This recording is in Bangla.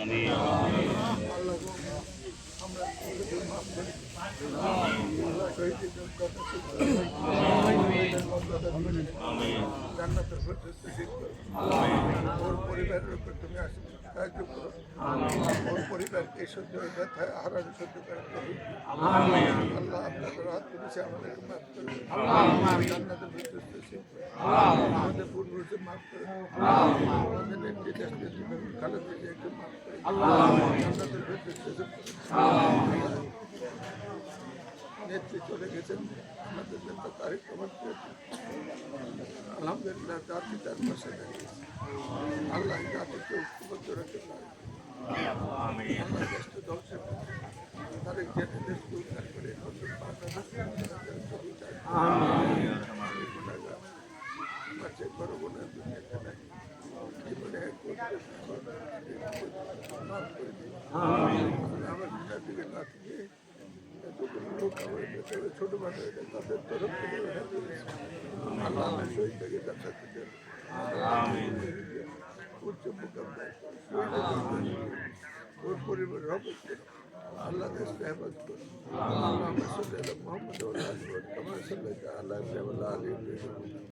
আল্লাহ গো, আমরা শহীদদের মাফ করে দিই। আল্লাহ শহীদদের কথা জান্নাতের পর্যন্ত ঠিক করো। ওর পরিবারের উপর তুমি সাহায্য করো। ওর পরিবারকে সহ্য ব্যথায় হারানো সহ্য করার তৌফিক দিও। আল্লাহ আপনাদের হাত তুলেছে আমাদেরকে মাফ করে দিন। জান্নাতের পর্যন্ত ঠিক করো। আমাদের পূর্বপুরুষকে মাফ করে দিন। আমাদের নেত্রী দেশ নেত্রী বেগম খালেদা জিয়াকে মাফ করে দিন। জান্নাতের পর্যন্ত ঠিক করো। নেত্রী চলে গেছেন আমাদের নেতা তারেক রহমান চৌধুরী। আলহামদুলিল্লাহ জাতি তার পাশে দাঁড়িয়েছে। আল্লাহ জাতিকে ঐক্যবদ্ধ রাখতে পারে। আল্লাহ দেশকে ধ্বংসের তারেক জিয়াকে দেশকে উদ্ধার করে নতুন বাচ্চা বড় বোনের দুনিয়াতে নাই জীবনে মাফ করে দিই। আমার পিতার দিকে না থেকে এতগুলো লোক আমার ভেতরে ছোট মানুষ তাদের তরফ থেকে আল্লাহ আমার শহীদটাকে যাত্রাতে দেন। উচ্চ মোকাবেলা ওর পরিবারের হবত করো। আল্লাহ দেশকে হেফাজত করো। আল্লাহ মোহাম্মদ আল্লাহ আলী